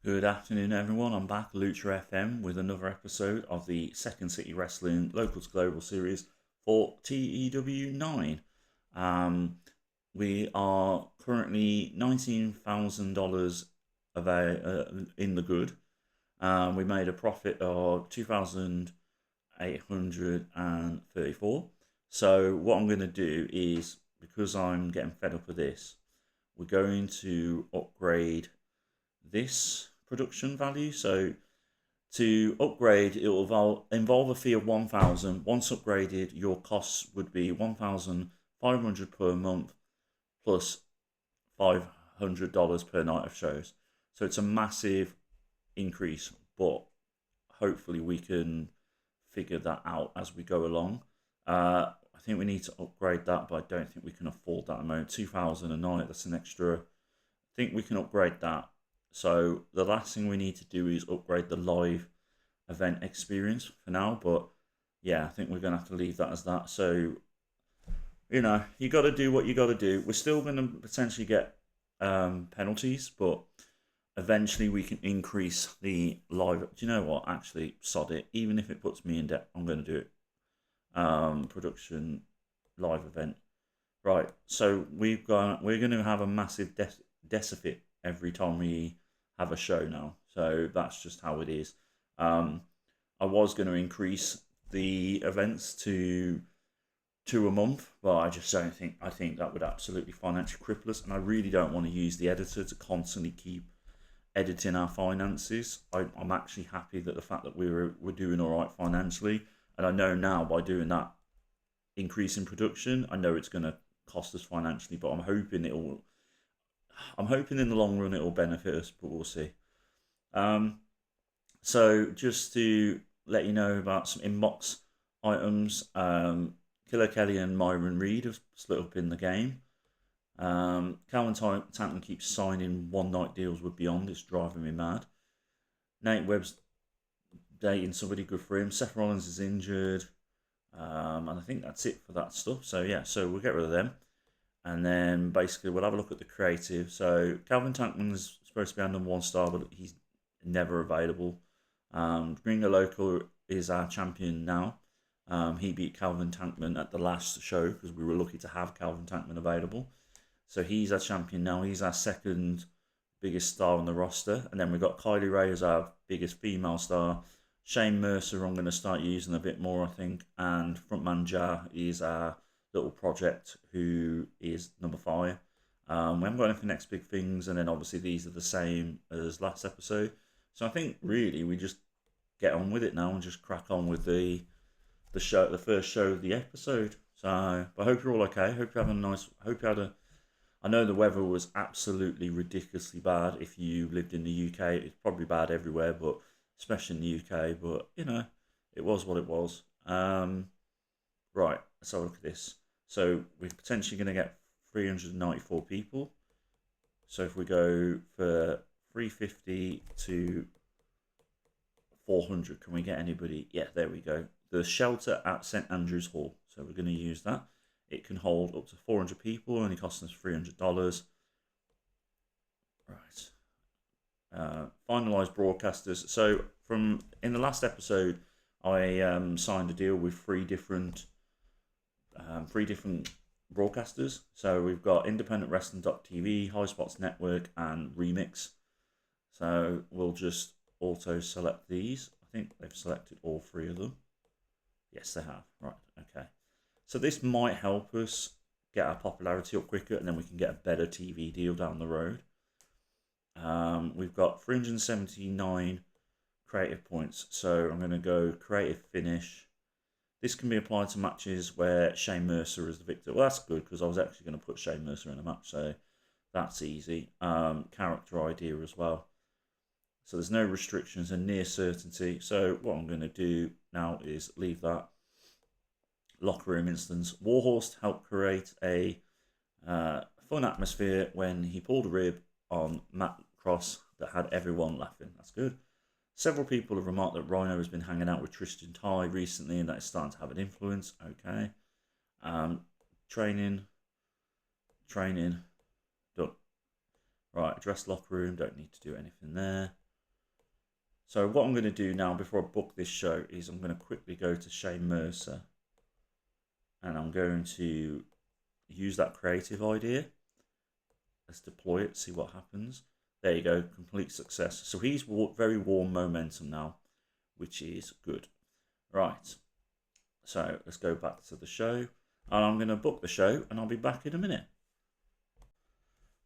Good afternoon, everyone. I'm back, Lucha FM, with another episode of the Second City Wrestling Local to Global series for TEW 9. Um, we are currently $19,000 in the good. We made a profit of 2,834. So, what I'm going to do is, because I'm getting fed up with this, we're going to upgrade this production value. So to upgrade, it will involve a fee of 1,000. Once upgraded, your costs would be 1,500 per month plus $500 per night of shows. So it's a massive increase, but hopefully we can figure that out as we go along. I think we need to upgrade that, but I don't think we can afford that amount. 2,000 a night, that's an extra. I think we can upgrade that. So the last thing we need to do is upgrade the live event experience for now. But yeah, I think we're gonna have to leave that as that. So you got to do what you got to do. We're still gonna potentially get penalties, but eventually we can increase the live. Do you know what? Actually, sod it. Even if it puts me in debt, I'm gonna do it. Production live event. Right. So we're gonna have a massive deficit every time we have a show now. So that's just how it is. Um, I was going to increase the events to two a month, but I just don't think I think that would absolutely financially cripple us, and I really don't want to use the editor to constantly keep editing our finances. I'm actually happy that the fact that we're doing all right financially, and I know now by doing that increase in production, I know it's going to cost us financially, but I'm hoping in the long run it will benefit us, but we'll see. Um, so just to let you know about some inbox items, Killer Kelly and Myron Reed have split up in the game. Calvin Tanton keeps signing one night deals with Beyond. It's driving me mad. Nate Webb's dating somebody good for him. Seth Rollins is injured. And I think that's it for that stuff. So yeah, so we'll get rid of them. And then basically we'll have a look at the creative. So Calvin Tankman's supposed to be our number one star, but he's never available. Gringo Local is our champion now. He beat Calvin Tankman at the last show because we were lucky to have Calvin Tankman available. So he's our champion now. He's our second biggest star on the roster. And then we've got Kylie Ray as our biggest female star. Shane Mercer, I'm going to start using a bit more, I think. And Frontman Jar is our little project who is number 5. We haven't got anything next big things, and then obviously these are the same as last episode. So I think really we just get on with it now and just crack on with the show, the first show of the episode. So, but I hope you're all okay. Hope you have a nice. Hope you had a. I know the weather was absolutely ridiculously bad. If you lived in the UK, it's probably bad everywhere, but especially in the UK. But it was what it was. Right, let's have a look at this. So we're potentially going to get 394 people. So if we go for 350 to 400, can we get anybody? Yeah, there we go. The shelter at St Andrew's Hall. So we're going to use that. It can hold up to 400 people, only costing us $300. Right. Finalised broadcasters. So from in the last episode, I signed a deal with three different broadcasters. So we've got Independent Wrestling.tv, High Spots Network, and Remix. So we'll just auto select these. I think they've selected all 3 of them. Yes, they have. Right, okay. So this might help us get our popularity up quicker, and then we can get a better TV deal down the road. We've got 379 creative points. So I'm going to go creative finish. This can be applied to matches where Shane Mercer is the victor. Well, that's good because I was actually going to put Shane Mercer in a match, so that's easy. Character idea as well. So there's no restrictions and near certainty. So what I'm going to do now is leave that locker room instance. Warhorse helped create a fun atmosphere when he pulled a rib on Matt Cross that had everyone laughing. That's good. Several people have remarked that Rhino has been hanging out with Tristan Ty recently and that it's starting to have an influence. Okay. Training. Done. Right, address locker room. Don't need to do anything there. So what I'm going to do now before I book this show is I'm going to quickly go to Shane Mercer, and I'm going to use that creative idea. Let's deploy it, see what happens. There you go, complete success. So he's very warm momentum now, which is good. Right, so let's go back to the show. And I'm going to book the show, and I'll be back in a minute.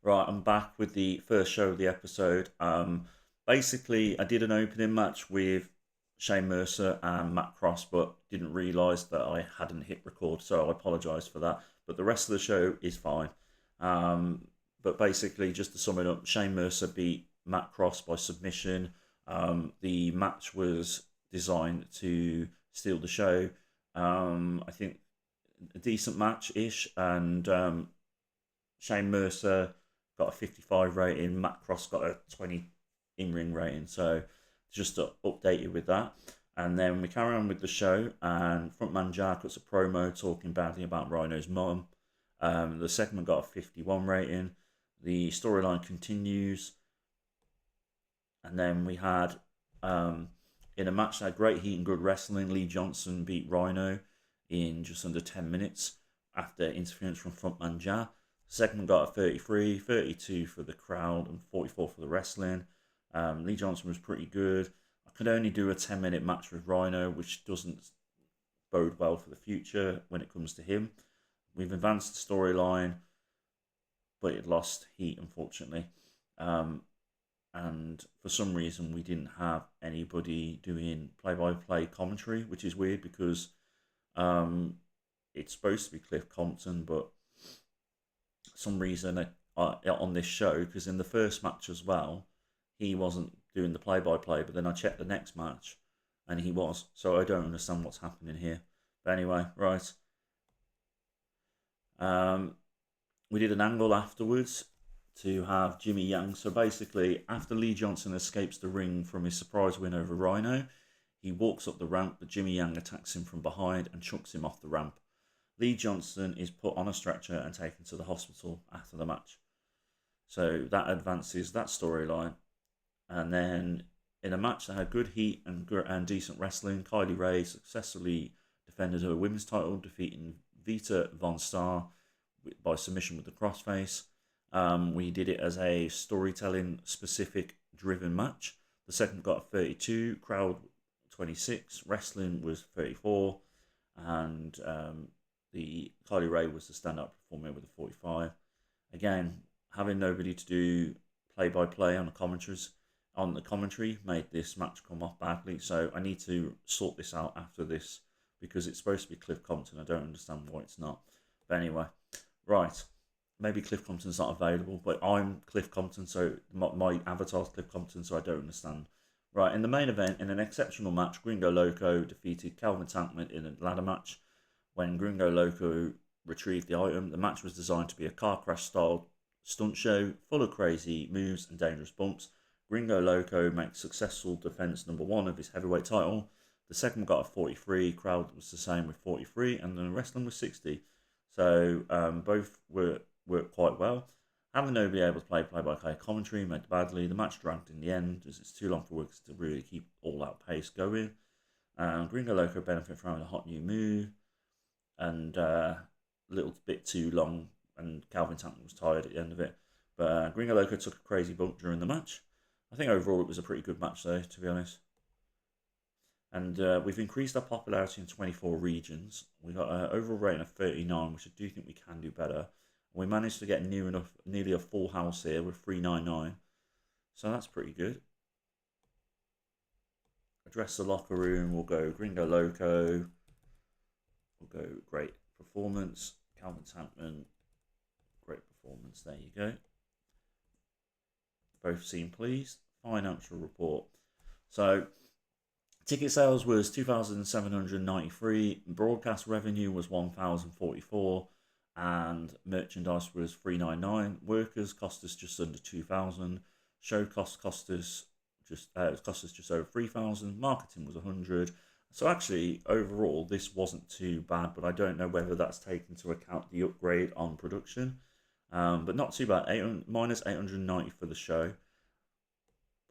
Right, I'm back with the first show of the episode. Basically, I did an opening match with Shane Mercer and Matt Cross, but didn't realise that I hadn't hit record, so I apologise for that. But the rest of the show is fine. But basically, just to sum it up, Shane Mercer beat Matt Cross by submission. The match was designed to steal the show. I think a decent match-ish, and Shane Mercer got a 55 rating, Matt Cross got a 20 in-ring rating, so just to update you with that. And then we carry on with the show, and frontman Jar cuts a promo talking badly about Rhino's mum. The segment got a 51 rating. The storyline continues, and then we had in a match that had great heat and good wrestling, Lee Johnson beat Rhino in just under 10 minutes after interference from frontman Jar. The segment got a 33, 32 for the crowd, and 44 for the wrestling. Lee Johnson was pretty good. I could only do a 10-minute match with Rhino, which doesn't bode well for the future when it comes to him. We've advanced the storyline, but it lost heat, unfortunately. And for some reason, we didn't have anybody doing play-by-play commentary, which is weird because it's supposed to be Cliff Compton, but some reason on this show, because in the first match as well, he wasn't doing the play-by-play, but then I checked the next match, and he was. So I don't understand what's happening here. But anyway, right. We did an angle afterwards to have Jimmy Yang. So basically, after Lee Johnson escapes the ring from his surprise win over Rhino, he walks up the ramp, but Jimmy Yang attacks him from behind and chucks him off the ramp. Lee Johnson is put on a stretcher and taken to the hospital after the match. So that advances that storyline. And then in a match that had good heat and decent wrestling, Kylie Ray successfully defended her women's title, defeating Vita Von Star by submission with the crossface. We did it as a storytelling specific driven match. The second got a 32, crowd 26, wrestling was 34, and the Kylie Ray was the stand-up performer with a 45. Again, having nobody to do play-by-play on the commentary made this match come off badly. So I need to sort this out after this because it's supposed to be Cliff Compton. I don't understand why it's not. But anyway, right. Maybe Cliff Compton's not available, but I'm Cliff Compton, so my avatar's Cliff Compton, so I don't understand. Right, in the main event, in an exceptional match, Gringo Loco defeated Calvin Tankman in a ladder match. When Gringo Loco retrieved the item, the match was designed to be a car crash style stunt show full of crazy moves and dangerous bumps. Gringo Loco makes successful defense number 1 of his heavyweight title. The second got a 43, crowd was the same with 43, and the wrestling was 60. So both worked quite well. Having nobody able to play-by-play commentary made badly. The match dragged in the end as it's too long for workers to really keep all-out pace going. Gringo Loco benefited from a hot new move, and a little bit too long, and Calvin Tankman was tired at the end of it. But Gringo Loco took a crazy bump during the match. I think overall it was a pretty good match though, to be honest. And we've increased our popularity in 24 regions. We got an overall rating of 39, which I do think we can do better. We managed to get nearly a full house here with 399. So that's pretty good. Address the locker room. We'll go Gringo Loco. We'll go great performance. Calvin Tankman. Great performance. There you go. Both seem pleased. Financial report. So ticket sales was 2,793. Broadcast revenue was 1,044. And merchandise was 399. Workers cost us just under 2,000. Show cost us just over 3,000. Marketing was 100. So actually, overall, this wasn't too bad. But I don't know whether that's taken into account the upgrade on production. But not too bad. Minus 890 for the show.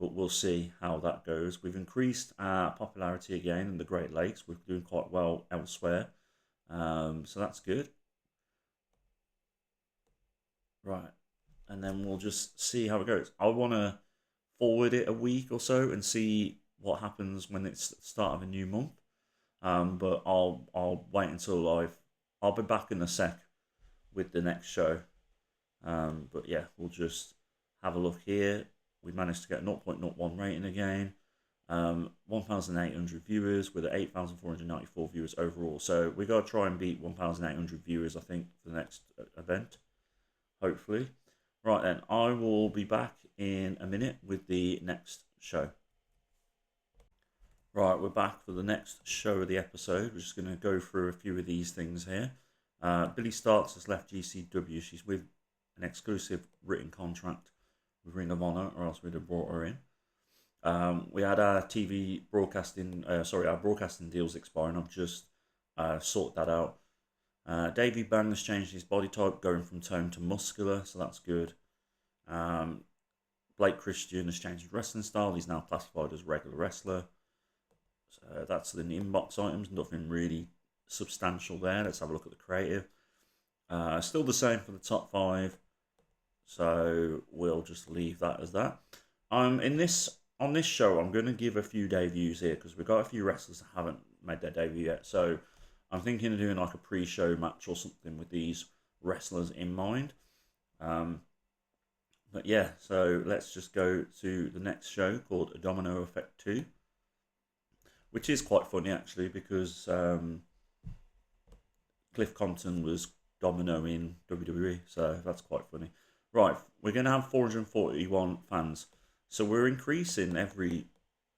but we'll see how that goes. We've increased our popularity again in the Great Lakes. We're doing quite well elsewhere, so that's good. Right, and then we'll just see how it goes. I want to forward it a week or so and see what happens when it's the start of a new month. But I'll wait until I'll be back in a sec with the next show. But yeah, we'll just have a look here. We managed to get 0.01 rating again. 1,800 viewers with 8,494 viewers overall. So we got to try and beat 1,800 viewers, I think, for the next event, hopefully. Right then, I will be back in a minute with the next show. Right, we're back for the next show of the episode. We're just going to go through a few of these things here. Billie Starks has left GCW. She's with an exclusive written contract with Ring of Honor, or else we'd have brought her in. We had our TV broadcasting, our broadcasting deals expiring. I've just sorted that out. Davey Bang has changed his body type, going from tone to muscular, so that's good. Blake Christian has changed his wrestling style. He's now classified as regular wrestler. So that's the inbox items. Nothing really substantial there. Let's have a look at the creative. Still the same for the top 5. So we'll just leave that as that. On this show, I'm going to give a few debuts here because we've got a few wrestlers that haven't made their debut yet. So I'm thinking of doing like a pre-show match or something with these wrestlers in mind. But yeah, so let's just go to the next show called Domino Effect 2, which is quite funny actually because Cliff Compton was Domino in WWE, so that's quite funny. Right, we're going to have 441 fans. So we're increasing every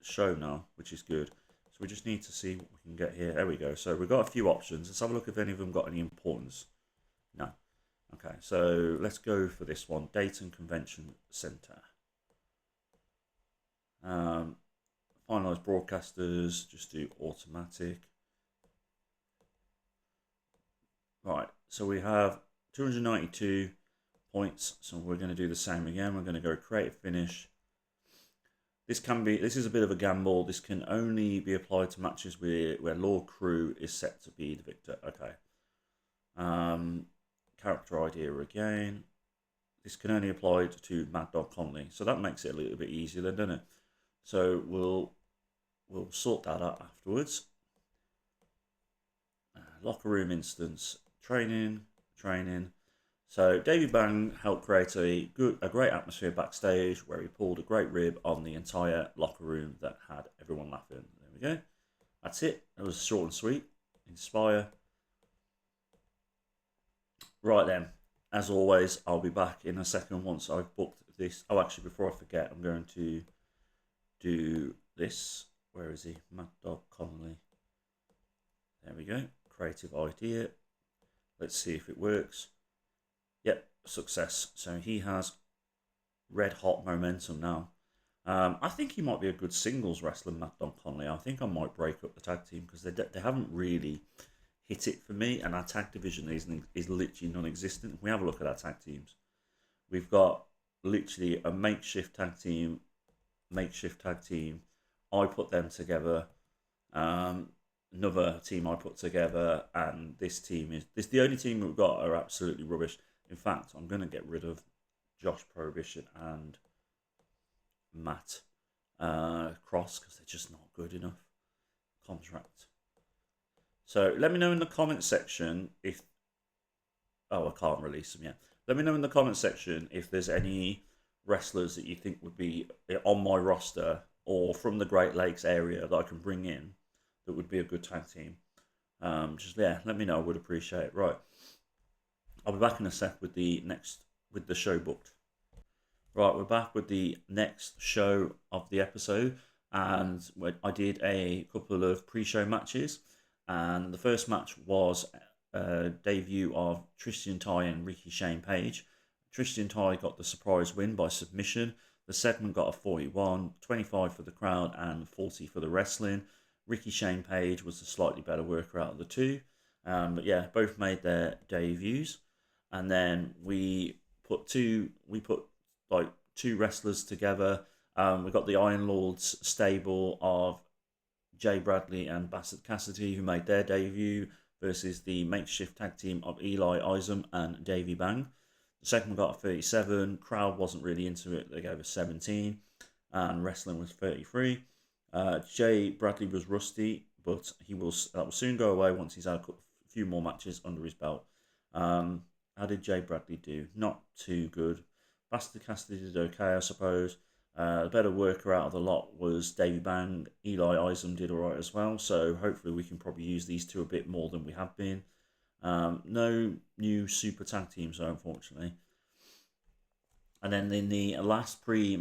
show now, which is good. So we just need to see what we can get here. There we go. So we've got a few options. Let's have a look if any of them got any importance. No. Okay, so let's go for this one. Dayton Convention Center. Finalize broadcasters. Just do automatic. Right, so we have 292 points. So we're going to do the same again. We're going to go creative finish. This is a bit of a gamble. This can only be applied to matches where Law Crew is set to be the victor. Okay. Character idea again. This can only apply to Mad Dog Conley. So that makes it a little bit easier then, doesn't it? So we'll sort that out afterwards. Locker room instance. Training. So Davey Bang helped create a great atmosphere backstage where he pulled a great rib on the entire locker room that had everyone laughing. There we go. That's it. It was short and sweet. Inspire. Right then, as always, I'll be back in a second once I've booked this. Oh, actually, before I forget, I'm going to do this. Where is he? Mad Dog Connolly. There we go. Creative idea. Let's see if it works. Yep, success. So he has red hot momentum now. I think he might be a good singles wrestler, Mad Dog Conley. I think I might break up the tag team because they haven't really hit it for me, and our tag division is literally non-existent. If we have a look at our tag teams, we've got literally a makeshift tag team. I put them together. Another team I put together, and this the only team we've got are absolutely rubbish. In fact, I'm going to get rid of Josh Prohibition and Matt Cross because they're just not good enough. Contract. So let me know in the comment section if... Oh, I can't release them yet. Let me know in the comment section if there's any wrestlers that you think would be on my roster or from the Great Lakes area that I can bring in that would be a good tag team. Let me know. I would appreciate it. Right. I'll be back in a sec with the show booked. Right, we're back with the next show of the episode, and I did a couple of pre-show matches, and the first match was a debut of Tristan Ty and Ricky Shane Page. Tristan Ty got the surprise win by submission. The segment got a 41, 25 for the crowd, and 40 for the wrestling. Ricky Shane Page was the slightly better worker out of the two. But yeah, both made their debuts. And then we put two wrestlers together, We've got the Iron Lords stable of Jay Bradley and Bastard Cassidy, who made their debut, versus the makeshift tag team of Eli Isom and Davey Bang. The second one got a 37. Crowd wasn't really into it. They gave a 17. And wrestling was 33. Jay Bradley was rusty, but that will soon go away once he's had a few more matches under his belt. How did Jay Bradley do? Not too good. Bastard Cassidy did okay, I suppose. The better worker out of the lot was Davey Bang. Eli Isom did alright as well, so hopefully we can probably use these two a bit more than we have been. No new super tag teams, though, unfortunately. And then in the last pre-show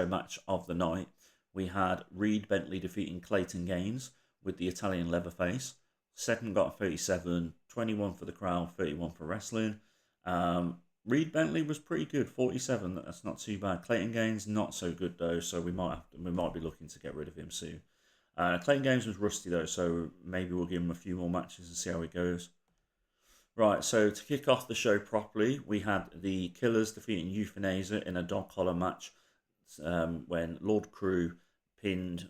match of the night, we had Reed Bentley defeating Clayton Gaines with the Italian Leatherface. Second got a 37, 21 for the crowd, 31 for wrestling. Reed Bentley was pretty good, 47. That's not too bad. Clayton Gaines not so good though, so we might be looking to get rid of him soon. Clayton Gaines was rusty though, so maybe we'll give him a few more matches and see how it goes. Right, so to kick off the show properly, we had the Killers defeating Euthanasia in a dog collar match when Lord Crew pinned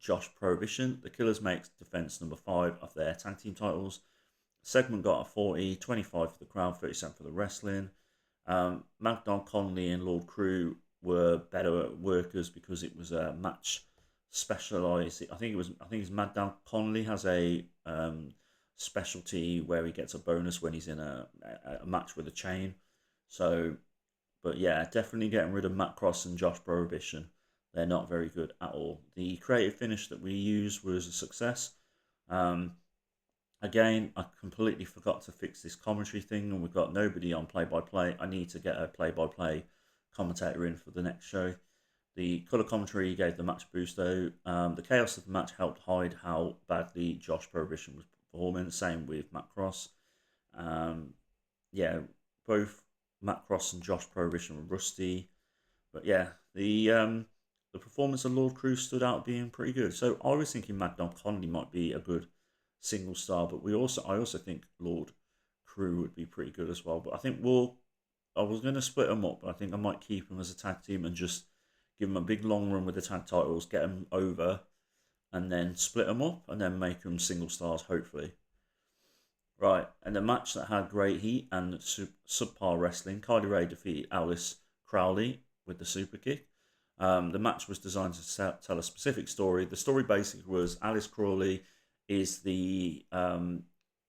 Josh Prohibition. The Killers make defense number 5 of their tag team titles. Segment got a 40, 25 for the crowd, 37 for the wrestling. Mad Dog Conley and Lord Crew were better workers because it was a match specialized. I think it's Mad Dog Conley has a specialty where he gets a bonus when he's in a match with a chain. So, but yeah, definitely getting rid of Matt Cross and Josh Prohibition. They're not very good at all. The creative finish that we used was a success. Again, I completely forgot to fix this commentary thing, and we've got nobody on play-by-play. I need to get a play-by-play commentator in for the next show. The colour commentary gave the match boost, though. The chaos of the match helped hide how badly Josh Prohibition was performing. Same with Matt Cross. Yeah, both Matt Cross and Josh Prohibition were rusty. But yeah, the performance of Lord Crew stood out being pretty good. So I was thinking Mad Dog Conley might be a good single star, but I also think Lord Crew would be pretty good as well. But I think I was going to split them up, but I think I might keep them as a tag team and just give them a big long run with the tag titles, get them over, and then split them up and then make them single stars, hopefully. Right, and the match that had great heat and subpar wrestling, Kylie Ray defeated Alice Crowley with the super kick. The match was designed to tell a specific story. The story basically was Alice Crawley is the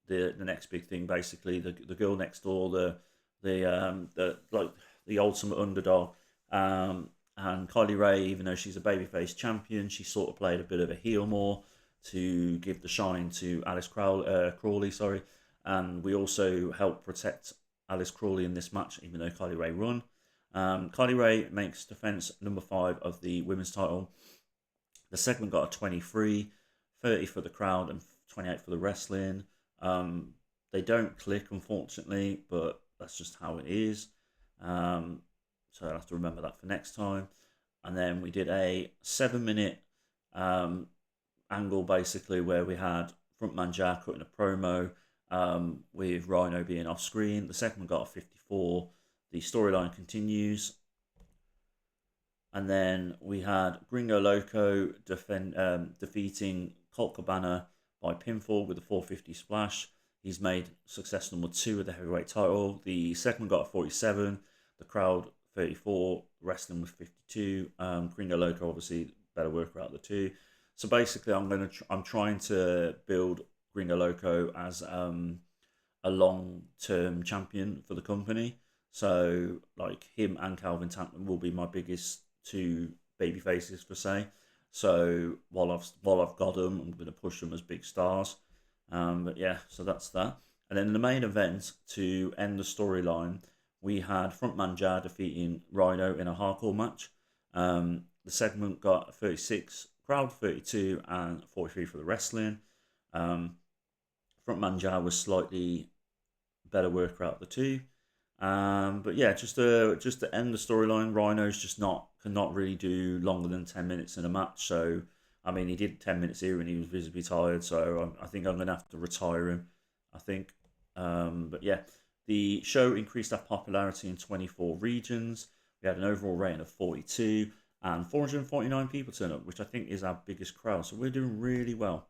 next big thing. Basically, the girl next door, the ultimate underdog. And Kylie Ray, even though she's a babyface champion, she sort of played a bit of a heel more to give the shine to Alice Crawley. Sorry, and we also helped protect Alice Crawley in this match, even though Kylie Ray won. Kylie Ray makes defense number 5 of the women's title. The segment got a 23, 30 for the crowd and 28 for the wrestling. They don't click, unfortunately, but that's just how it is. So I'll have to remember that for next time. And then we did a 7-minute angle, basically, where we had Frontman Jack cutting a promo with Rhino being off screen. The second one got a 54. The storyline continues. And then we had Gringo Loco defeating Colt Cabana by pinfall with a 450 splash. He's made success number 2 of the heavyweight title. The second one got a 47. The crowd 34. Wrestling with 52. Gringo Loco obviously better worker out of the two. So basically, I'm trying to build Gringo Loco as a long-term champion for the company. So like him and Calvin Tankman will be my biggest 2 baby faces per se. So while I've got them, I'm going to push them as big stars. But yeah, so that's that. And then in the main event to end the storyline, we had Frontman Jar defeating Rhino in a hardcore match. The segment got 36, crowd 32, and 43 for the wrestling. Frontman Jar was slightly better worker out of the two. But yeah, just to end the storyline, Rhino's cannot really do longer than 10 minutes in a match. So I mean, he did 10 minutes here and he was visibly tired. So I think I'm going to have to retire him. I think. But yeah, the show increased our popularity in 24 regions. We had an overall rating of 42 and 449 people turn up, which I think is our biggest crowd. So we're doing really well.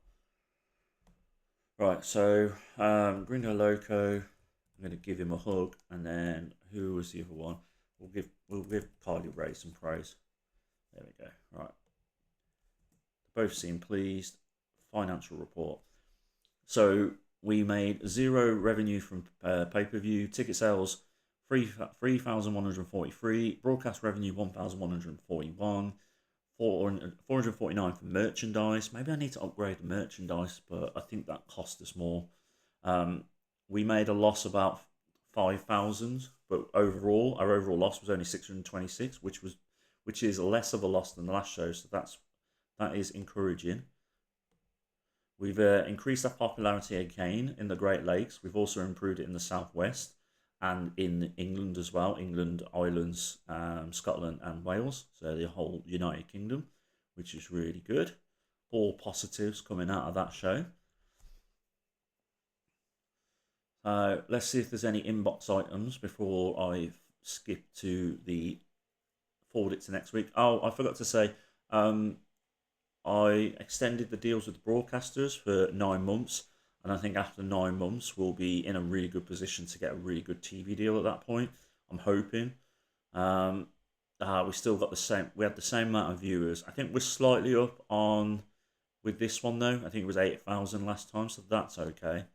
Right, so Gringo Loco, I'm going to give him a hug, and then who was the other one? We'll give Kylie Ray some praise. There we go. Right, both seem pleased. Financial report. So we made zero revenue from pay-per-view. Ticket sales 3,143. Broadcast revenue 1,141. 449 for merchandise. Maybe I need to upgrade the merchandise, but I think that cost us more. We made a loss about 5,000, but overall, our overall loss was only 626, which is less of a loss than the last show. So that is encouraging. We've increased our popularity again in the Great Lakes. We've also improved it in the Southwest and in England as well. England, Islands, Scotland and Wales. So the whole United Kingdom, which is really good. All positives coming out of that show. Let's see if there's any inbox items before I skip to the forward it to next week. Oh, I forgot to say, I extended the deals with the broadcasters for 9 months, and I think after 9 months we'll be in a really good position to get a really good TV deal at that point. I'm hoping. We still got the same. We had the same amount of viewers. I think we're slightly up on with this one though. I think it was 8,000 last time, so that's okay.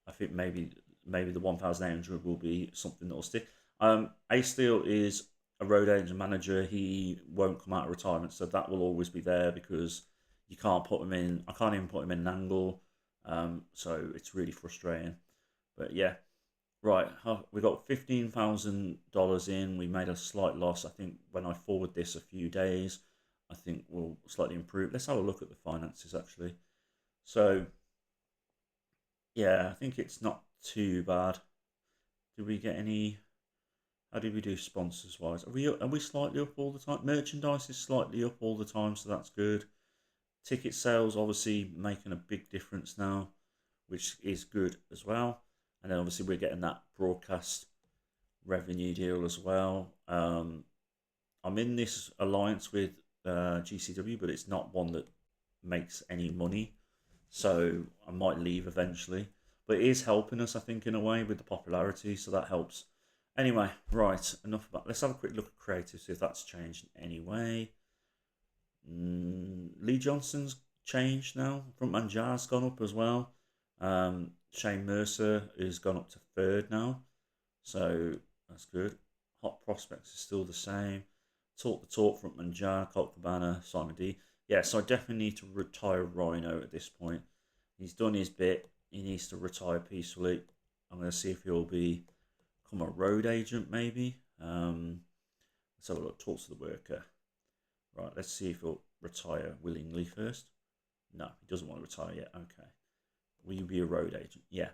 I think maybe the 1,800 will be something that will stick. A Steel is a road agent manager. He won't come out of retirement, so that will always be there because you can't put him in. I can't even put him in an angle, so it's really frustrating. But yeah, right. We got $15,000 in. We made a slight loss. I think when I forward this a few days, I think we'll slightly improve. Let's have a look at the finances actually. So yeah, I think it's not too bad. Did we get any? How did we do sponsors wise? Are we slightly up all the time? Merchandise is slightly up all the time, so that's good. Ticket sales obviously making a big difference now, which is good as well. And then obviously we're getting that broadcast revenue deal as well. I'm in this alliance with GCW, but it's not one that makes any money, so I might leave eventually. But it is helping us, I think, in a way with the popularity, so that helps. Anyway, right, enough about. Let's have a quick look at creative, see if that's changed in any way. Lee Johnson's changed now. Frontman Jar's gone up as well. Shane Mercer has gone up to third now, so that's good. Hot Prospects is still the same. Talk the Talk, Frontman Jar, Colt Cabana, Simon D. Yeah, so I definitely need to retire Rhino at this point. He's done his bit. He needs to retire peacefully. I'm going to see if he'll become a road agent, maybe. Let's have a look. Talk to the worker. Right, let's see if he'll retire willingly first. No, he doesn't want to retire yet. Okay. Will you be a road agent? Yeah.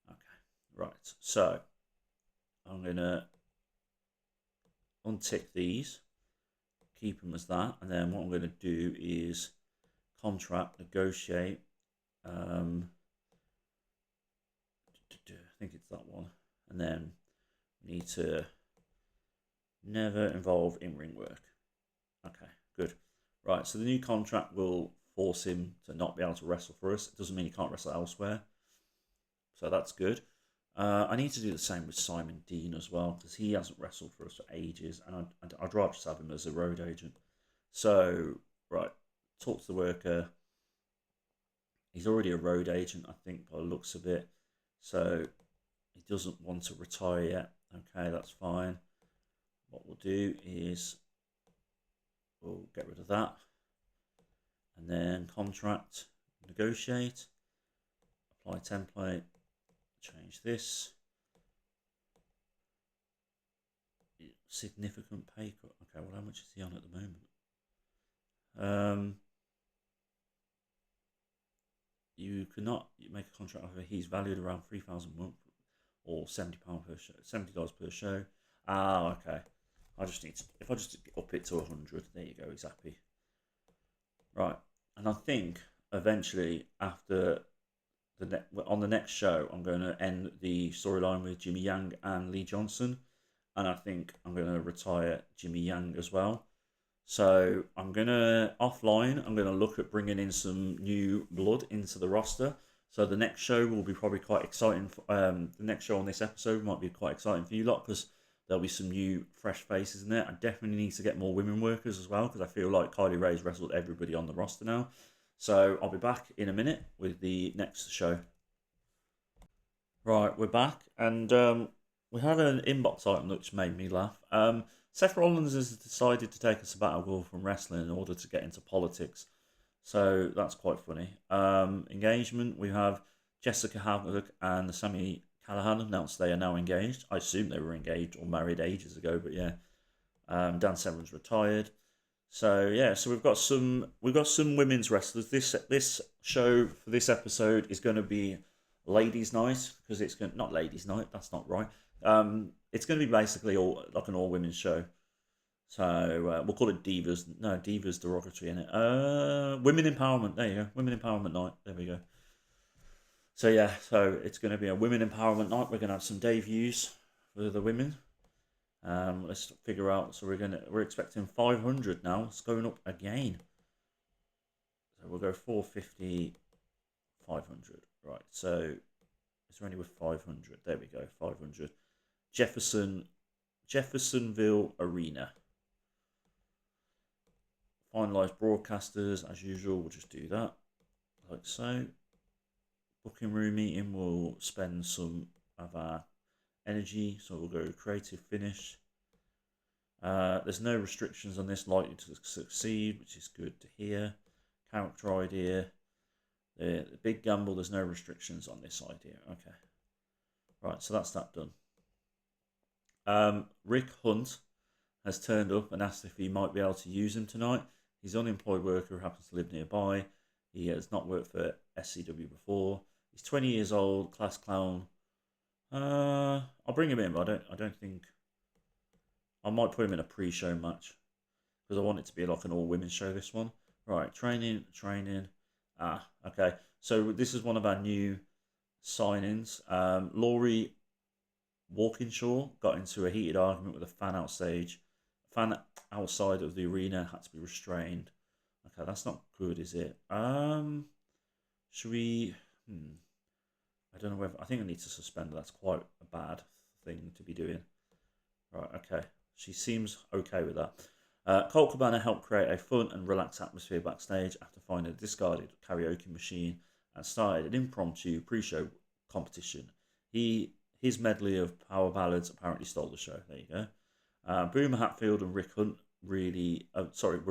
Okay. Right. So I'm going to untick these, keep them as that, and then what I'm going to do is contract, negotiate. I think it's that one, and then we need to never involve in-ring work. Okay, good. Right, so the new contract will force him to not be able to wrestle for us. It doesn't mean he can't wrestle elsewhere, so that's good. I need to do the same with Simon Dean as well, because he hasn't wrestled for us for ages, and I'd rather just have him as a road agent. So, right, talk to the worker. He's already a road agent, I think, by the looks of it. So, he doesn't want to retire yet. Okay, that's fine. What we'll do is we'll get rid of that. And then contract, negotiate, apply template, change this. Significant pay cut. Okay, well, how much is he on at the moment? You cannot make a contract offer. He's valued around 3,000 a month or £70 per show, $70 per show. Ah, okay. I just need to, if I just up it to 100, there you go, he's happy. Right, and I think eventually after on the next show, I'm going to end the storyline with Jimmy Yang and Lee Johnson, and I think I'm going to retire Jimmy Yang as well. So I'm gonna offline. I'm gonna look at bringing in some new blood into the roster. So the next show will be probably quite exciting. The next show on this episode might be quite exciting for you lot because there'll be some new fresh faces in there. I definitely need to get more women workers as well because I feel like Kylie Ray's wrestled everybody on the roster now. So I'll be back in a minute with the next show. Right, we're back, and we had an inbox item which made me laugh. Seth Rollins has decided to take a sabbatical from wrestling in order to get into politics, so that's quite funny. Engagement, we have Jessica Havoc and Sammy Callahan announced they are now engaged. I assume they were engaged or married ages ago, but yeah. Dan Severn's retired. So yeah, so we've got some women's wrestlers. This show for this episode is going to be ladies' night because it's going not ladies' night. That's not right. It's going to be basically all like an all women's show. So we'll call it divas. No, divas derogatory in it. Women empowerment. There you go. Women empowerment night. There we go. So yeah, so it's going to be a women empowerment night. We're going to have some debuts for the women. Let's figure out. So we're expecting 500 now. It's going up again. So we'll go 450, 500. Right. So it's only with 500. There we go. 500. Jeffersonville Arena. Finalised broadcasters as usual. We'll just do that like so. Booking room meeting. We'll spend some of our energy. So we'll go creative finish. There's no restrictions on this, likely to succeed, which is good to hear. Character idea. The big gamble, there's no restrictions on this idea. Okay. Right, so that's that done. Rick Hunt has turned up and asked if he might be able to use him tonight. He's an unemployed worker who happens to live nearby. He has not worked for SCW before. He's 20 years old, class clown. I'll bring him in, but I don't think I might put him in a pre-show match because I want it to be like an all-women show. This one, right? Training. Okay. So this is one of our new signings. Laurie Walkinshaw got into a heated argument with a fan outstage. A fan outside of the arena had to be restrained. Okay, that's not good, is it? Should we? I don't know whether I think I need to suspend her. That's quite a bad thing to be doing. Right. Okay. She seems okay with that. Colt Cabana helped create a fun and relaxed atmosphere backstage after finding a discarded karaoke machine and started an impromptu pre-show competition. His medley of power ballads apparently stole the show. There you go. Boomer Hatfield and Rick Hunt were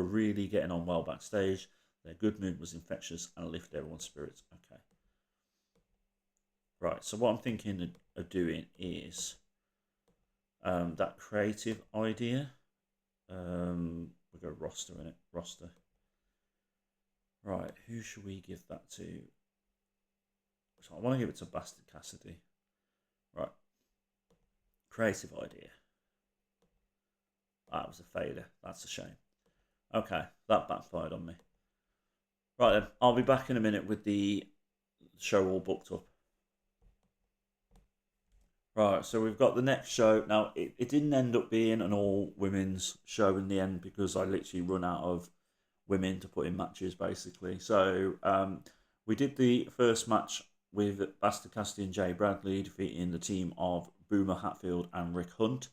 really getting on well backstage. Their good mood was infectious and lifted everyone's spirits. Okay. Right, so what I'm thinking of doing is that creative idea. We go roster in it. Roster. Right, who should we give that to? So I want to give it to Bastard Cassidy. Right. Creative idea. That was a failure. That's a shame. Okay, that backfired on me. Right then, I'll be back in a minute with the show all booked up. Right, so we've got the next show. Now, it didn't end up being an all women's show in the end because I literally run out of women to put in matches, basically. So we did the first match with Bastard Cassidy and Jay Bradley defeating the team of Boomer Hatfield and Rick Hunt.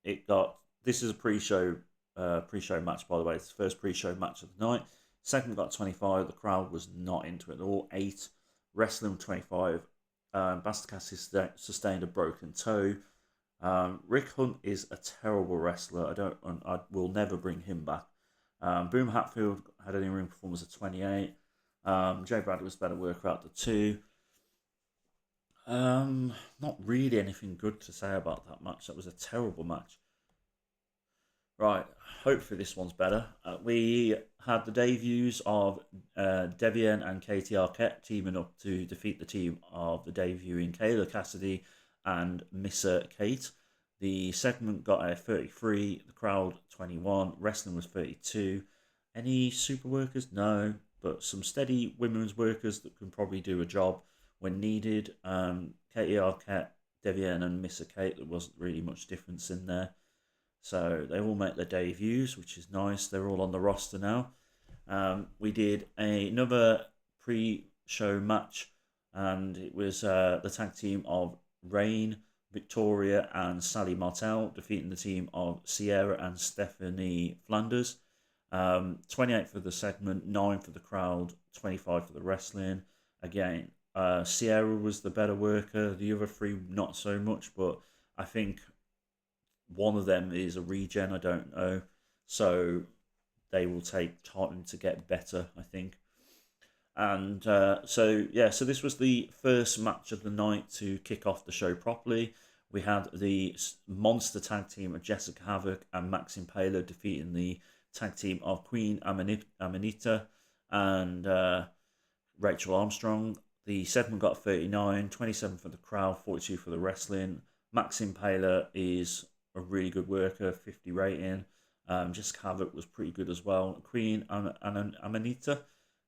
This is a pre-show match, by the way. It's the first pre-show match of the night. Second got 25. The crowd was not into it at all. 8. Wrestling 25. Bastard Cassidy sustained a broken toe. Rick Hunt is a terrible wrestler. I will never bring him back. Boom Hatfield had an in-ring performance of 28. Jay Bradley was better worker out the 2. Not really anything good to say about that match. That was a terrible match. Right, hopefully this one's better. We had the debuts of Devian and Katie Arquette teaming up to defeat the team of the debuting Kayla Cassidy and Missa Kate. The segment got a 33, the crowd 21, wrestling was 32. Any super workers? No, but some steady women's workers that can probably do a job when needed. Katie Arquette, Devienne and Missa Kate, there wasn't really much difference in there. So they all make their debuts, which is nice. They're all on the roster now. We did another pre-show match, and it was the tag team of Rain, Victoria, and Sally Martel defeating the team of Sierra and Stephanie Flanders. 28 for the segment, 9 for the crowd, 25 for the wrestling. Again, Sierra was the better worker. The other three not so much, but I think one of them is a regen. I don't know, so they will take time to get better, I think. And so this was the first match of the night to kick off the show properly. We had the monster tag team of Jessica Havoc and Maxine Paler defeating the tag team of Queen Amanita and Rachel Armstrong. The segment got 39, 27 for the crowd, 42 for the wrestling. Maxine Paler is a really good worker, 50 rating. Jessica Havoc was pretty good as well. Queen Amanita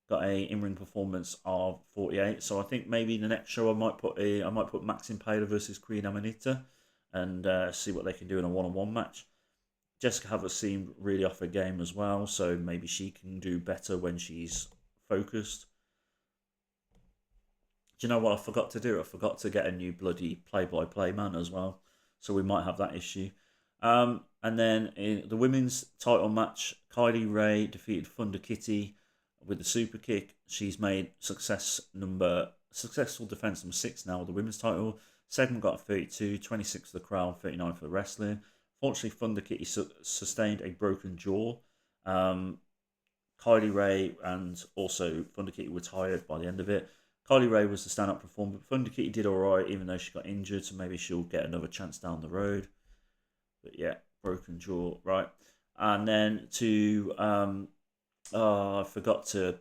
got a in-ring performance of 48. So I think maybe the next show I might put Maxine Paler versus Queen Amanita and see what they can do in a one-on-one match. Jessica Havoc seemed really off her game as well, so maybe she can do better when she's focused. Do you know what I forgot to do? I forgot to get a new bloody play-by-play man as well, so we might have that issue. And then in the women's title match, Kylie Ray defeated Thunder Kitty with the super kick. She's made successful defense number 6 now with the women's title. Segment got 32, 26 for the crowd, 39 for the wrestling. Fortunately, Thunder Kitty sustained a broken jaw. Kylie Ray and also Thunder Kitty were tired by the end of it. Kylie Ray was the stand-up performer, but Thunder Kitty did alright even though she got injured, so maybe she'll get another chance down the road. But yeah, broken jaw, right? And then I forgot to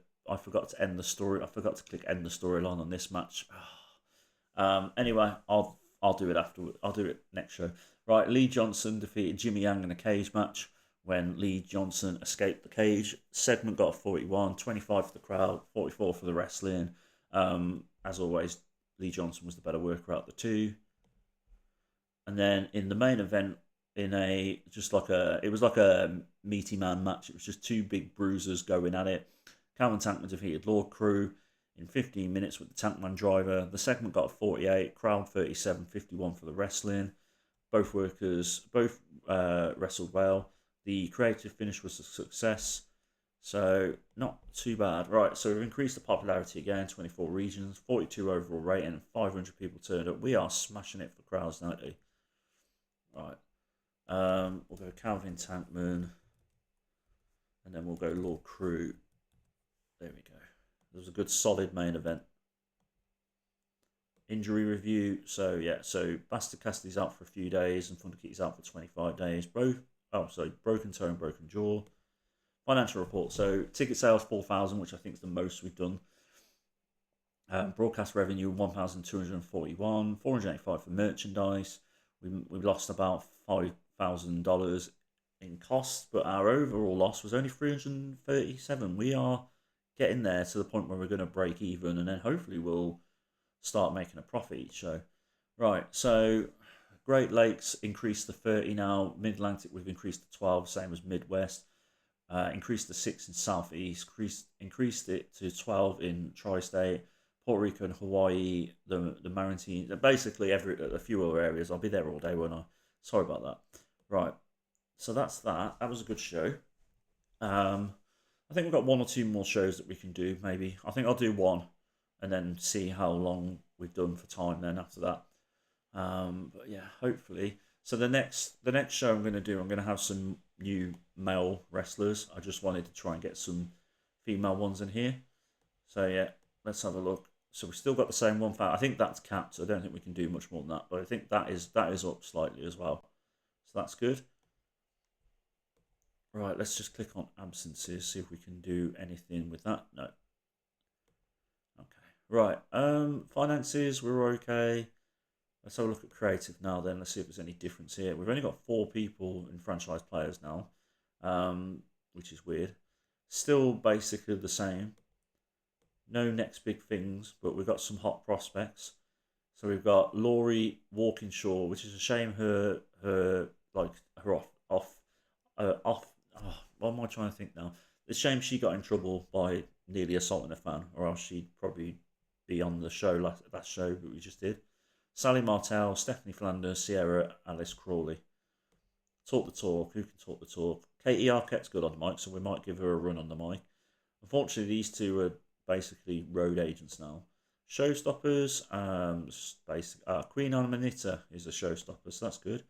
end the story. I forgot to click end the storyline on this match. Anyway, I'll do it afterward. I'll do it next show. Right, Lee Johnson defeated Jimmy Yang in a cage match when Lee Johnson escaped the cage. Segment got 41, 25 for the crowd, 44 for the wrestling. As always, Lee Johnson was the better worker out of the two. And then in the main event, it was like a meaty man match. It was just two big bruisers going at it. Calvin Tankman defeated Lord Crew in 15 minutes with the Tankman driver. The segment got 48, crowd 37, 51 for the wrestling. Both workers wrestled well. The creative finish was a success, so not too bad. Right, so we've increased the popularity again, 24 regions, 42 overall rating, 500 people turned up. We are smashing it for the crowds nightly. Right, we'll go Calvin Tankman, and then we'll go Lord Crew. There we go. There was a good solid main event. Injury review. So Bastard Cassidy's out for a few days and Thunder Kitty's out for 25 days. Broken toe and broken jaw. Financial report. So ticket sales 4,000, which I think is the most we've done. Broadcast revenue 1,241, 485 for merchandise. We lost about $5,000 in costs, but our overall loss was only 337. We are getting there to the point where we're going to break even, and then hopefully we'll start making a profit each show. Right, so Great Lakes increased to 30 now. Mid-Atlantic we've increased to 12, same as Midwest. Increased to 6 in Southeast. Increased it to 12 in Tri-State. Puerto Rico and Hawaii, the Maritime, basically a few other areas. I'll be there all day, won't I? Sorry about that. Right, so that's that. That was a good show. I think we've got one or two more shows that we can do, maybe. I think I'll do one and then see how long we've done for time then after that. But yeah, hopefully. So the next show I'm going to have some new male wrestlers. I just wanted to try and get some female ones in here. So yeah, let's have a look. So we've still got the same 1,000. I think that's capped, so I don't think we can do much more than that. But I think that is up slightly as well. So that's good. Right, let's just click on absences, see if we can do anything with that. No. Okay. Right, finances, we're okay. Let's have a look at creative now then. Let's see if there's any difference here. We've only got 4 people in franchise players now, which is weird. Still basically the same. No next big things, but we've got some hot prospects. So we've got Laurie Walkinshaw, which is a shame her off. Oh, what am I trying to think now? It's a shame she got in trouble by nearly assaulting a fan, or else she'd probably be on the show last show that we just did. Sally Martell, Stephanie Flanders, Sierra, Alice Crawley. Talk the talk. Who can talk the talk? Katie Arquette's good on the mic, so we might give her a run on the mic. Unfortunately, these two are basically road agents now. Showstoppers, Queen Armanita is a showstopper, so that's good.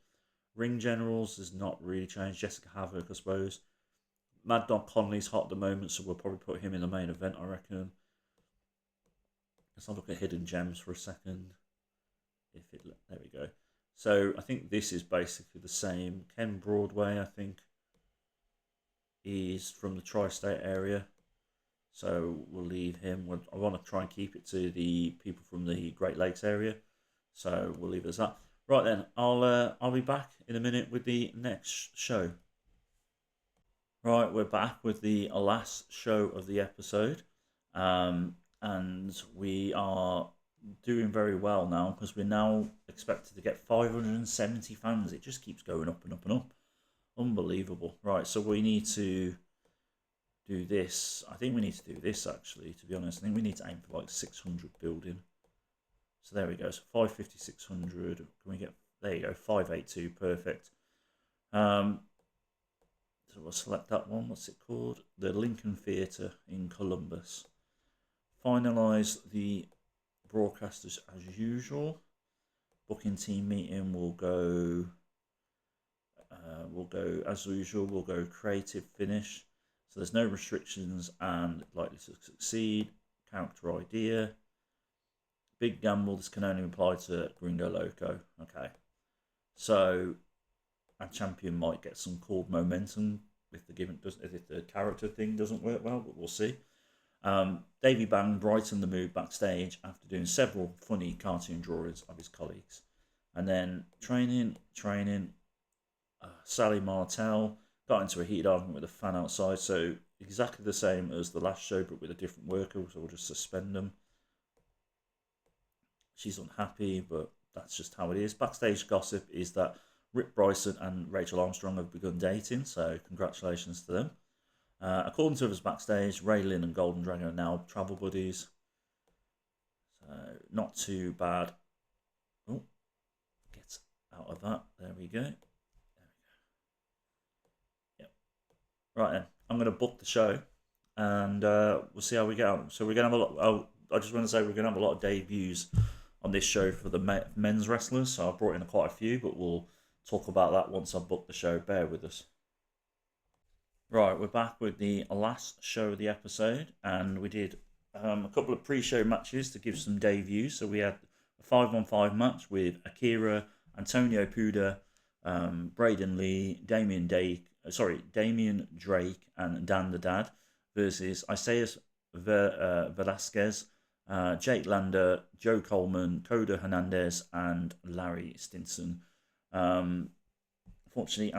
Ring Generals has not really changed. Jessica Havoc, I suppose. Mad Dog Conley's hot at the moment, so we'll probably put him in the main event, I reckon. Let's have a look at Hidden Gems for a second. There we go. So I think this is basically the same. Ken Broadway, I think, is from the tri-state area. So we'll leave him. I want to try and keep it to the people from the Great Lakes area. So we'll leave it as that. Right then, I'll be back in a minute with the next show. Right, we're back with the last show of the episode, and we are doing very well now because we're now expected to get 570 fans. It just keeps going up and up and up. Unbelievable. Right, so we need to do this. I think we need to do this actually, to be honest. I think we need to aim for like 600 building. So there we go. So 550, 600. Can we get, there you go, 582, perfect. So we'll select that one. What's it called? The Lincoln Theatre in Columbus. Finalise the broadcasters as usual. Booking team meeting will go. We'll go as usual. We'll go creative finish. So there's no restrictions and likely to succeed. Character idea. Big gamble. This can only apply to Gringo Loco. Okay. So a champion might get some cool momentum if the character thing doesn't work well, but we'll see. Davey Bang brightened the mood backstage after doing several funny cartoon drawings of his colleagues, and then training. Sally Martell got into a heated argument with a fan outside, so exactly the same as the last show, but with a different worker. So we'll just suspend them. She's unhappy, but that's just how it is. Backstage gossip is that Rick Bryson and Rachel Armstrong have begun dating, so congratulations to them. According to others backstage, Ray Lynn and Golden Dragon are now travel buddies. So, not too bad. Oh, get out of that. There we go. Yep. Right then, I'm going to book the show, and we'll see how we get on. So we're going to have a lot. Oh, I just want to say we're going to have a lot of debuts on this show for the men's wrestlers. So I've brought in quite a few, but we'll talk about that once I book the show. Bear with us. Right, we're back with the last show of the episode, and we did a couple of pre-show matches to give some debuts. So we had a 5-on-5 match with Akira, Antonio Puda, Braden Lee, Damien Drake, and Dan the Dad versus Isaias Velasquez, Jake Lander, Joe Coleman, Coda Hernandez, and Larry Stinson. Unfortunately,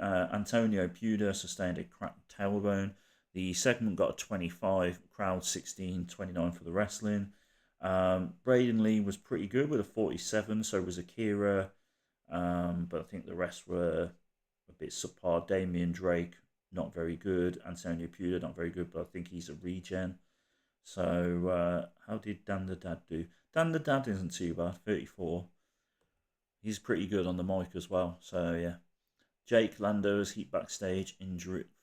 Antonio Puda sustained a cracked tailbone. The segment got a 25, crowd 16, 29 for the wrestling. Braden Lee was pretty good with a 47, so was Akira, but I think the rest were a bit subpar. Damien Drake, not very good. Antonio Puda, not very good, but I think he's a regen. So, how did Dan the Dad do? Dan the Dad isn't too bad, 34. He's pretty good on the mic as well, so yeah. Jake Lando's heat backstage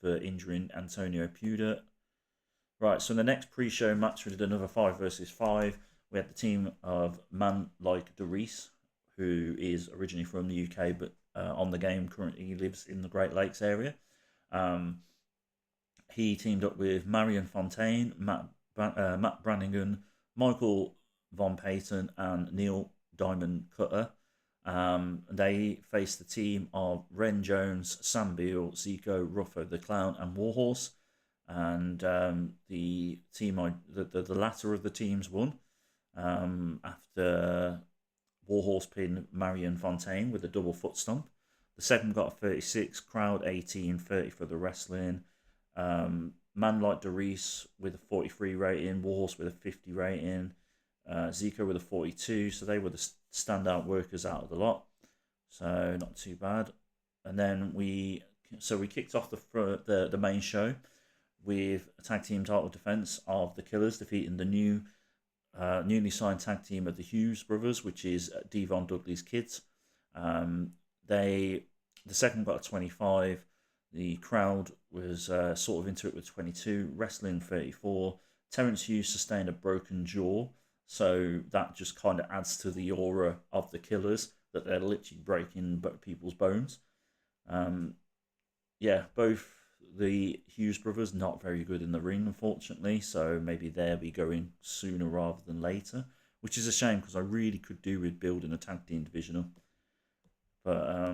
for injuring Antonio Puda. Right, so in the next pre-show match, we did another 5 versus 5. We had the team of Man Like Doris, who is originally from the UK, but on the game currently lives in the Great Lakes area. He teamed up with Marion Fontaine, Matt Brannigan, Michael Von Payton, and Neil Diamond Cutter. They faced the team of Ren Jones, Sam Beal, Zico, Ruffo the Clown, and Warhorse. And the latter of the teams won after Warhorse pinned Marion Fontaine with a double foot stomp. The segment got a 36, crowd 18, 30 for the wrestling. Man Like Doris with a 43 rating, Warhorse with a 50 rating. Zico with a 42, so they were the standout workers out of the lot. So not too bad. And then we kicked off the main show with a tag team title defense of the Killers defeating the newly signed tag team of the Hughes brothers, which is Devon Dudley's kids. The second got a 25. The crowd was sort of into it with 22. Wrestling 34. Terence Hughes sustained a broken jaw, so that just kind of adds to the aura of the Killers that they're literally breaking people's bones. Yeah, both the Hughes brothers not very good in the ring, unfortunately. So maybe they'll be going sooner rather than later, which is a shame because I really could do with building a tag team divisional. But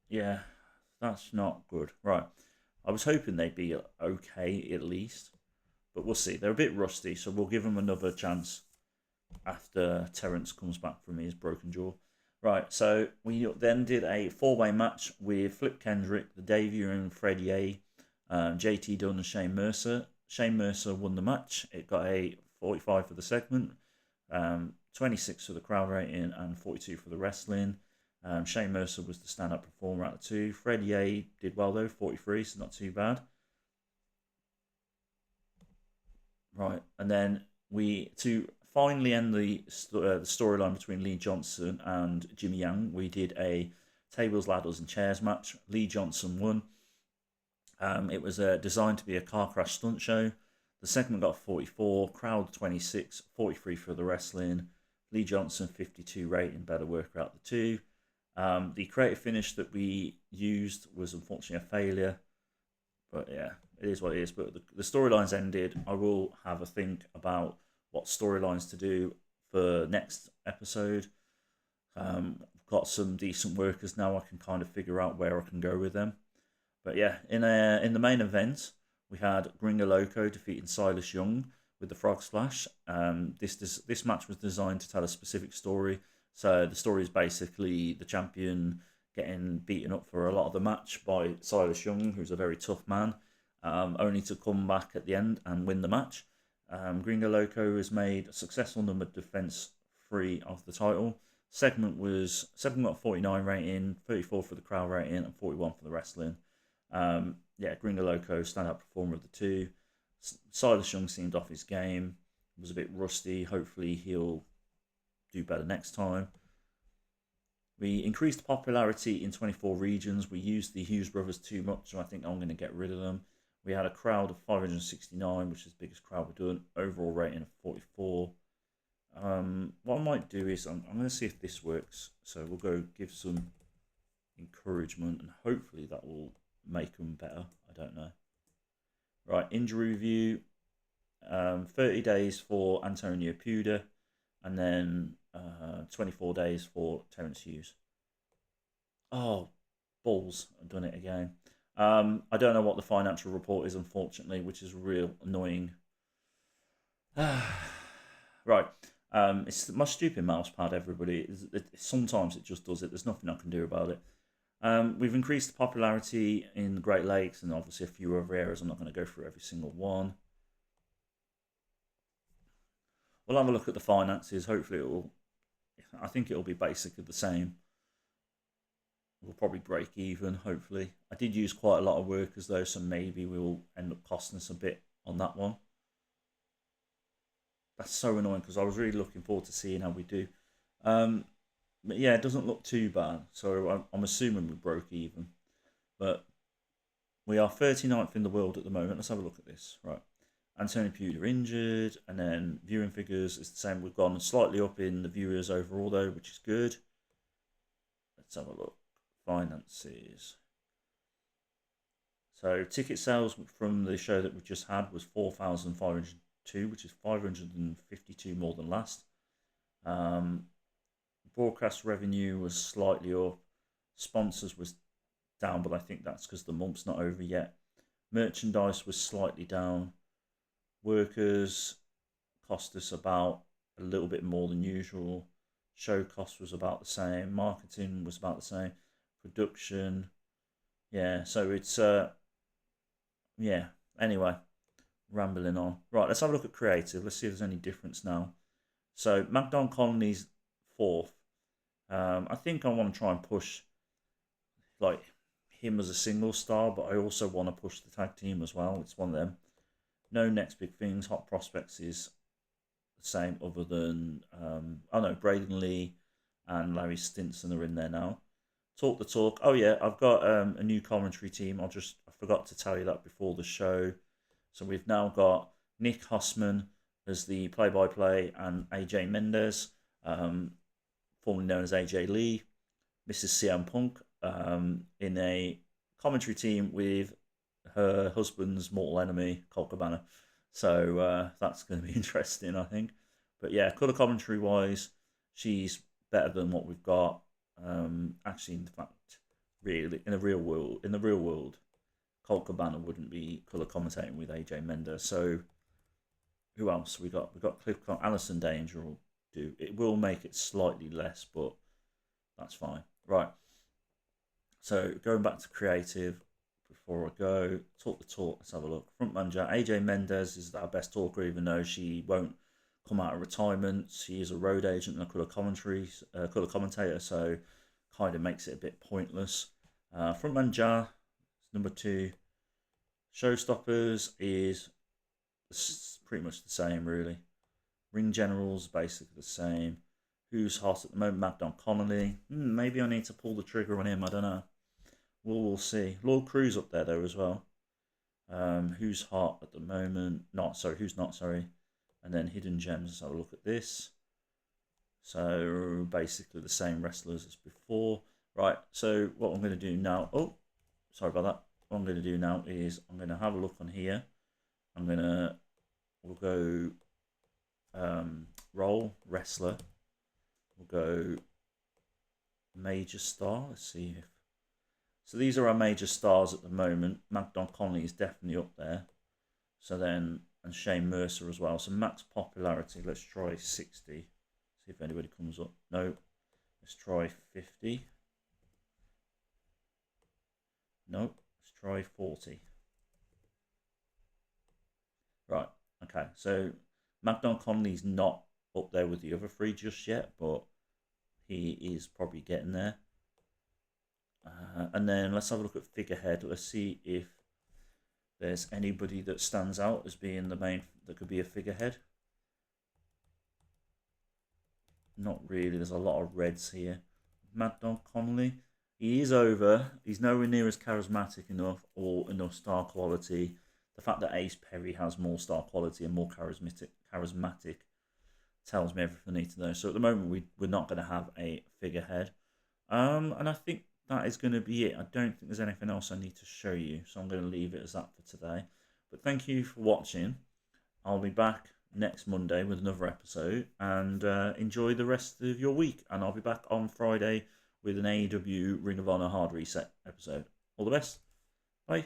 yeah, that's not good. Right, I was hoping they'd be okay at least, but we'll see. They're a bit rusty, so we'll give them another chance after Terence comes back from his broken jaw. Right, so we then did a four-way match with Flip Kendrick, the debut, and Fred Ye, JT Dunn, and Shane Mercer. Shane Mercer won the match. It got a 45 for the segment, 26 for the crowd rating, and 42 for the wrestling. Shane Mercer was the stand-up performer out of the two. Fred Ye did well though, 43, so not too bad. Right, and then to finally end the storyline between Lee Johnson and Jimmy Yang, we did a tables, ladders, and chairs match. Lee Johnson won. It was designed to be a car crash stunt show. The segment got 44, crowd 26, 43 for the wrestling. Lee Johnson 52 rating, better worker out the two. The creative finish that we used was unfortunately a failure, but yeah, it is what it is. But the storylines ended. I will have a think about what storylines to do for next episode. I've got some decent workers now. I can kind of figure out where I can go with them. But yeah, in the main event, we had Gringo Loco defeating Silas Young with the Frog Splash. This match was designed to tell a specific story. So the story is basically the champion getting beaten up for a lot of the match by Silas Young, who's a very tough man, only to come back at the end and win the match. Gringo Loco has made a successful number defense free of the title. Segment got 49 rating, 34 for the crowd rating, and 41 for the wrestling. Gringo Loco, stand-up performer of the two. Silas Young seemed off his game, was a bit rusty. Hopefully he'll do better next time. We increased popularity in 24 regions. We used the Hughes brothers too much, so I think I'm going to get rid of them. We had a crowd of 569, which is the biggest crowd we've done. Overall rating of 44. What I might do is I'm going to see if this works. So we'll go give some encouragement, and hopefully that will make them better. I don't know. Right, injury review. 30 days for Antonio Puda, and then 24 days for Terence Hughes. Oh, balls. I've done it again. I don't know what the financial report is, unfortunately, which is real annoying. Right. It's my stupid mouse pad, everybody. Sometimes it just does it. There's nothing I can do about it. We've increased the popularity in the Great Lakes and obviously a few other areas. I'm not going to go through every single one. We'll have a look at the finances. Hopefully I think it'll be basically the same. We'll probably break even, hopefully. I did use quite a lot of workers though, so maybe we'll end up costing us a bit on that one. That's so annoying because I was really looking forward to seeing how we do. But yeah, it doesn't look too bad, so I'm assuming we broke even. But we are 39th in the world at the moment. Let's have a look at this. Right. Antonio Puda injured, and then viewing figures is the same. We've gone slightly up in the viewers overall though, which is good. Let's have a look. Finances. So ticket sales from the show that we just had was 4,502, which is 552 more than last. Broadcast revenue was slightly up. Sponsors was down, but I think that's because the month's not over yet. Merchandise was slightly down. Workers cost us about a little bit more than usual. Show cost was about the same. Marketing was about the same. Production, yeah. So it's yeah. Anyway, rambling on. Right, let's have a look at creative. Let's see if there's any difference now So McDonald Connolly's fourth. I think I want to try and push like him as a single star, but I also want to push the tag team as well. It's one of them. No next big things. Hot Prospects is the same, other than oh no, Braden Lee and Larry Stinson are in there now. Talk the talk. Oh yeah, I've got a new commentary team. I forgot to tell you that before the show. So we've now got Nick Hussman as the play-by-play and AJ Mendez, formerly known as AJ Lee, Mrs. CM Punk, in a commentary team with her husband's mortal enemy, Colt Cabana. So that's going to be interesting, I think. But yeah, colour commentary wise, she's better than what we've got. Actually, in fact, really, in the real world, Colt Cabana wouldn't be colour commentating with AJ Mendez. So who else we got? We got Cliff Alison Danger will do. It will make it slightly less, but that's fine. Right. So going back to creative, before I go, talk the talk. Let's have a look. Front manager AJ Mendez is our best talker, even though she won't come out of retirement. She is a road agent and a colour commentator, so kind of makes it a bit pointless. Front manager number 2. Showstoppers is pretty much the same, really. Ring generals basically the same. Who's hot at the moment? McDonald Connolly. Maybe I need to pull the trigger on him. I don't know. We'll see. Lord Cruz up there though as well. Who's hot at the moment? Who's not? Sorry. And then hidden gems. Let's have a look at this. So basically the same wrestlers as before. Right. So what I'm going to do now. Oh, sorry about that. What I'm going to do now is I'm going to have a look on here. We'll go role wrestler. We'll go major star. Let's see if. So these are our major stars at the moment. McDonald Connolly is definitely up there. So then, and Shane Mercer as well. So max popularity, let's try 60. See if anybody comes up. No. Let's try 50. Nope. Let's try 40. Right. Okay. So McDonald Connolly's not up there with the other 3 just yet, but he is probably getting there. And then let's have a look at figurehead. Let's see if there's anybody that stands out as being the main that could be a figurehead. Not really. There's a lot of reds here. McDonald Connolly. He is over. He's nowhere near as charismatic enough or enough star quality. The fact that Ace Perry has more star quality and more charismatic tells me everything I need to know. So at the moment, we're not going to have a figurehead. And I think that is going to be it. I don't think there's anything else I need to show you. So I'm going to leave it as that for today. But thank you for watching. I'll be back next Monday with another episode. And enjoy the rest of your week. And I'll be back on Friday with an AEW Ring of Honor Hard Reset episode. All the best. Bye.